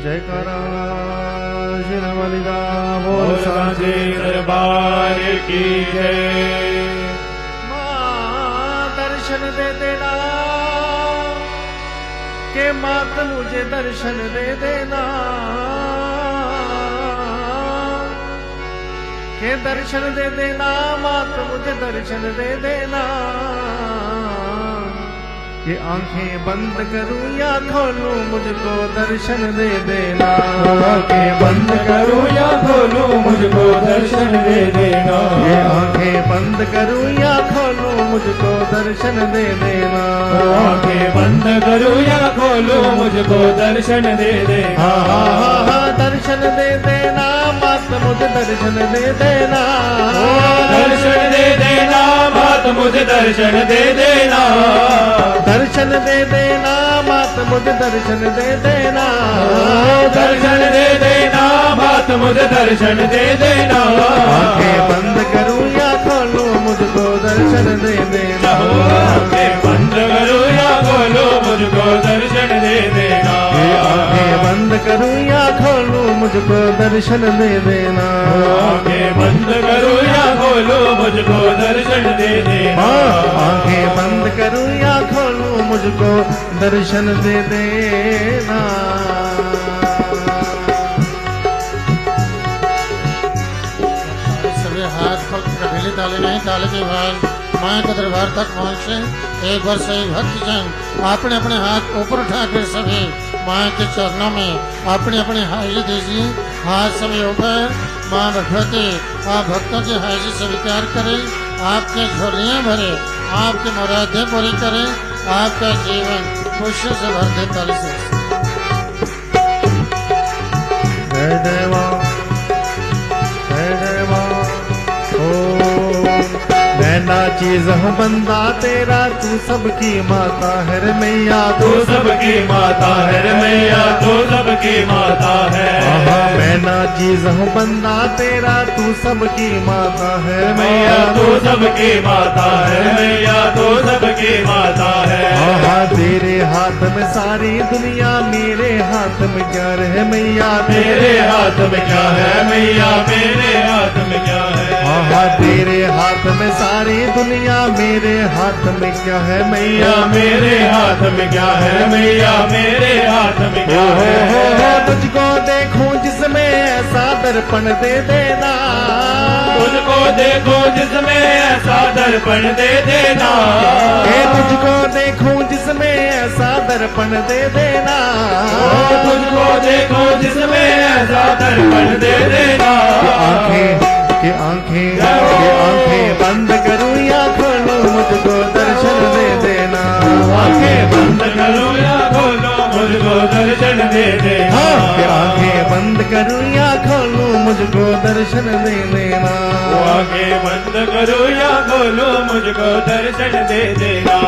जयकारा शिरवलिदा बोल सांचे दरबार की जय। माँ दर्शन दे देना के मात मुझे दर्शन दे देना के दर्शन दे देना मात मुझे दर्शन दे देना कि आंखें बंद करूं या खोलूं मुझको दर्शन दे देना। आंखें बंद करूं या खोलूं मुझको दर्शन दे देना। ये आंखें बंद करूं या खोलूं मुझको दर्शन दे देना। आंखें बंद करूं या खोलूं मुझको दर्शन दे देना। दर्शन दे देना मात मुझे दर्शन दे देना। दर्शन दे देना मात मुझे दर्शन दे देना। दर्शन दे देना मात मुझे दर्शन दे देना। दर्शन दे देना मात मुझे दर्शन दे देना। आंखें बंद करूं या खोलूं मुझको दर्शन दे देना। आंखें बंद करूं या खोलूं मुझको दर्शन दे देना। आंखें बंद करूं या खोलूं मुझको दर्शन दे देना। आंखें बंद करूं या खोलूं मुझको दर्शन दे देना। आंखें बंद करूं या खोलूं मुझको दर्शन दे देना। सभी हाथ पर कभी ताले नहीं, ताले के बाद माँ के दरबार तक पहुँचे। एक बार सही भक्तजन अपने अपने हाथ ऊपर उठाकर सभी माँ के चरणों में अपने अपने हाजिरी दीजिए। हाथ सभी ऊपर। माँ भगवती आप भक्तों की हाजिरी स्वीकार करें, आपके झोलियाँ भरे, आपकी मुरादें पूरी करें, आपका जीवन खुशी से भर दे। ताली से जय देवा जय देवा। ओ मैं चीज हूँ बंदा तेरा, तू सबकी माता है रे मैया। तू सबकी माता है रे मैया, तू सबकी माता है। मैं ना चीज हूँ बंदा तेरा, तू सबकी माता है रे मैया, तू सबकी माता है मैया, तू सबकी माता है। तेरे हाथ में सारी दुनिया, मेरे हाथ में क्या रहे मैया। तेरे हाथ में क्या है मैया, मेरे हाथ में क्या है। तेरे हाथ में सारी दुनिया, मेरे हाथ में क्या है मैया। मेरे हाथ में क्या है मैया, मेरे हाथ में क्या है। तुझको देखूं जिसमें ऐसा दर्पण दे देना। तुझको देखो जिसमें ऐसा दर्पण दे देना। तुझको देखूं जिसमें ऐसा दर्पण दे देना। तुझको देखो जिसमें ऐसा दर्पण दे देना। आंखें बंद करूं या खोलूं मुझको दर्शन दे देना। आंखें बंद करूं या खोलूं मुझको दर्शन दे देना। आंखें बंद करूं या खोलूं मुझको दर्शन दे देना। आंखें बंद करूं या खोलूं मुझको दर्शन दे देना।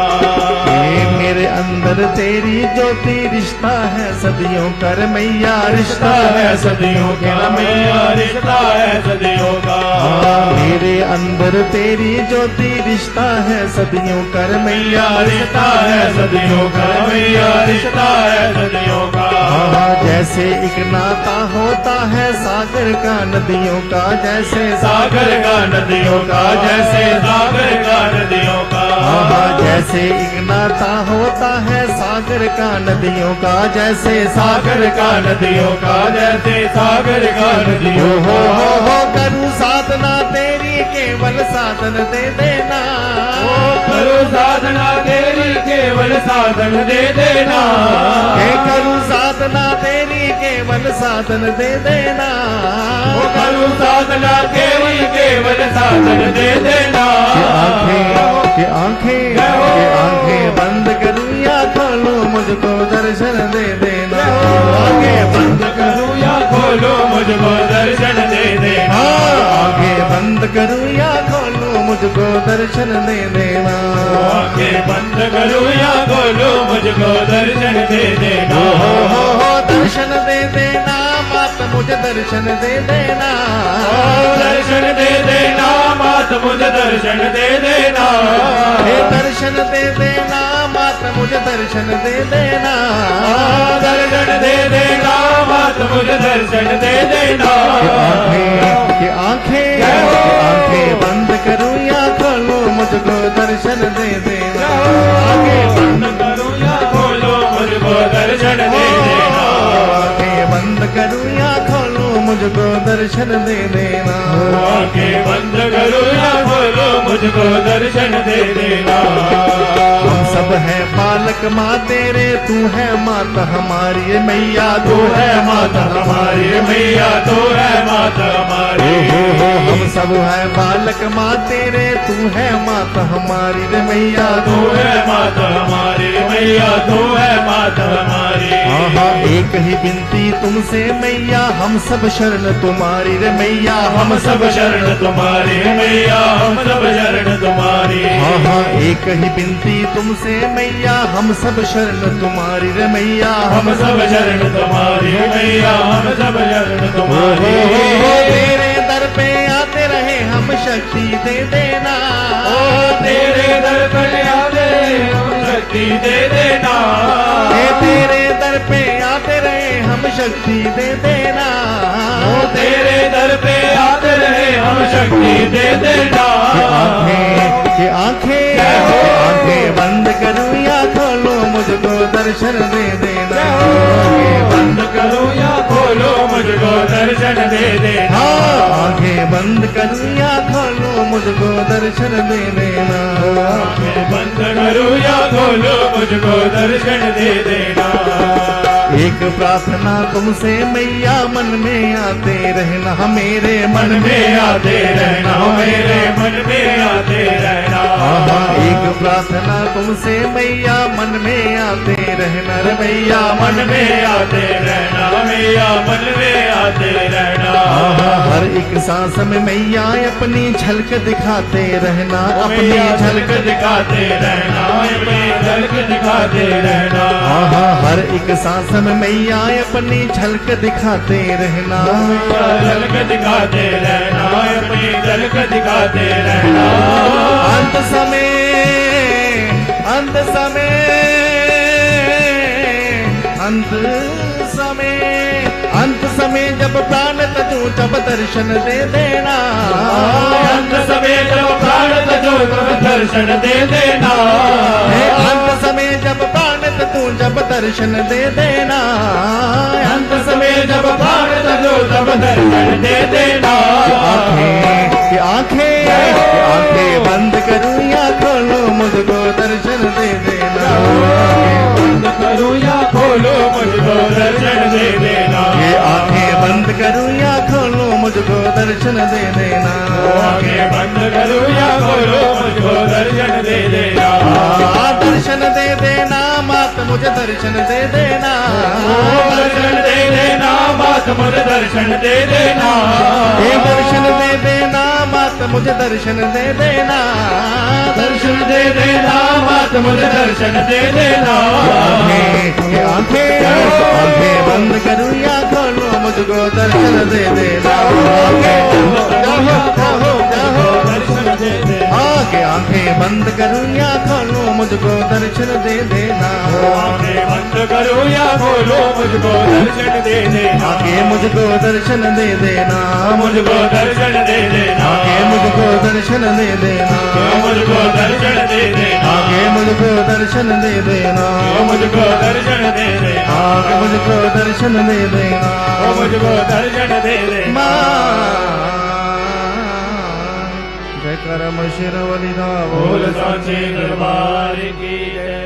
मेरे अंदर तेरी ज्योति, रिश्ता है सदियों कर मैया। रिश्ता है सदियों का मैया, रिश्ता है सदियों का। मेरे अंदर तेरी ज्योति, रिश्ता है सदियों कर मैया। रिश्ता है सदियों का मैया, रिश्ता है सदियों का। जैसे एक नाता होता है सागर का नदियों का, जैसे सागर का नदियों का, जैसे सागर का नदियों का। जैसे एक नाता होता है सागर का नदियों का, जैसे सागर का नदियों का, जैसे सागर का नदियों का। हो करूँ साधना तेरी केवल साधन दे देना। करूँ साधना तेरी केवल साधन दे देना। करूँ साधना तेरी केवल साधन दे देना। करूँ साधना केवल साधन दे देना। आंखें बंद करूं या खोलूं मुझको दर्शन दे देना। आंखें बंद करूं या खोलूं मुझको दर्शन दे देना। आंखें बंद करूं या खोलूं मुझको दर्शन दे देना। आंखें बंद करूं या खोलूं मुझको दर्शन दे देना। दर्शन दे देना मात मुझे दर्शन दे देना। दर्शन दे देना मात मुझे दर्शन दे देना। दर्शन दे देना मात मुझे दर्शन दे देना। दर्शन दे देना मात मुझको दर्शन दे देना। आंखें बंद करो या खोलो मुझको दर्शन दे देना। हम सब है बालक माँ तेरे, तू है माता हमारी मैया, तू है माता हमारी मैया, तू है माता हमारी। हम सब है बालक माँ तेरे, तू है माता हमारी रे मैया, तू है माता हमारी मैया, तू है माता हमारी। हाँ एक ही विनती तुमसे मैया, हम सब शरण तुम्हारी रे मैया, हम सब शरण तुम्हारी मैया, हम सब शरण तुम्हारी। हाँ एक ही विनती तुमसे मैया, हम सब शरण तुम्हारी रे मैया, हम सब शरण तुम्हारी मैया, हम सब शरण तुम्हारी। तेरे दर पे आते रहे हम शक्ति दे देना। तेरे दर पे आते हम शक्ति दे देना। तेरे दर पे आते रहे हम शक्ति दे देना। तेरे दर पे आते रहे हम शक्ति दे देना। आंखें बंद करूं या खोलो मुझको दर्शन दे देना। बंद करो या खोलो मुझको दर्शन दे देना। आंखें बंद करूं या खोलो मुझको दर्शन दे देना। बंद करो या खोलो मुझको दर्शन दे देना। एक प्रार्थना तुमसे मैया, मन में आते रहना मेरे मन में आते रहना, मेरे मन में आते रहना। एक प्रार्थना तुमसे मैया, मन में आते रहना रे मैया, मन में आते रहना मैया, मन में आते रहना। हर एक सांस में मैया अपनी झलक दिखाते रहना, अपनी झलक दिखाते रहना, अपनी झलक दिखाते रहना। हर एक सांस में मैया अपनी झलक दिखाते रहना, झलक दिखाते रहना, अपनी झलक दिखाते रहना। अंत समय अंत समय अंत समय अंत समय जब प्राण तजू तब दर्शन दे देना। अंत समय जब प्राण तजू तब दर्शन दे देना। अंत समय जब प्राण तू जब दर्शन दे देना। अंत समय जब प्राण तजू तब दर्शन दे देना। आंखें बंद करूं या खोलो मुझको दर्शन दे देना। बंद करूं या खोलो मुझको दर्शन दे देना। आंखें बंद करूं या खोलो मुझको दर्शन दे देना। आंखें बंद करूं या खोलो मुझको दर्शन दे देना। दर्शन दे देना मात मुझे दर्शन दे देना। दर्शन दे देना मात मुझे दर्शन दे देना। दर्शन दे देना मात मुझे दर्शन दे देना। दर्शन दे देना मात मुझे दर्शन दे देना। आंखें बंद करूं या खोलो मुझको दर्शन दे देना। दर्शन दे देना। आंखें बंद करूं या खोलो मुझको दर्शन दे देना। आंखें बंद करूं या खोलो मुझको दर्शन दे देना। आगे मुझको दर्शन दे देना। मुझको दर्शन दे देना। आगे मुझको दर्शन दे देना। मुझको दर्शन दे देना। आगे मुझको दर्शन दे देना। मुझको दर्शन दे देना। आगे मुझको दर्शन दे देना। मुझको दर्शन दे देना। जय करम शिरवलिदा बोल सांचे दरबार की जय।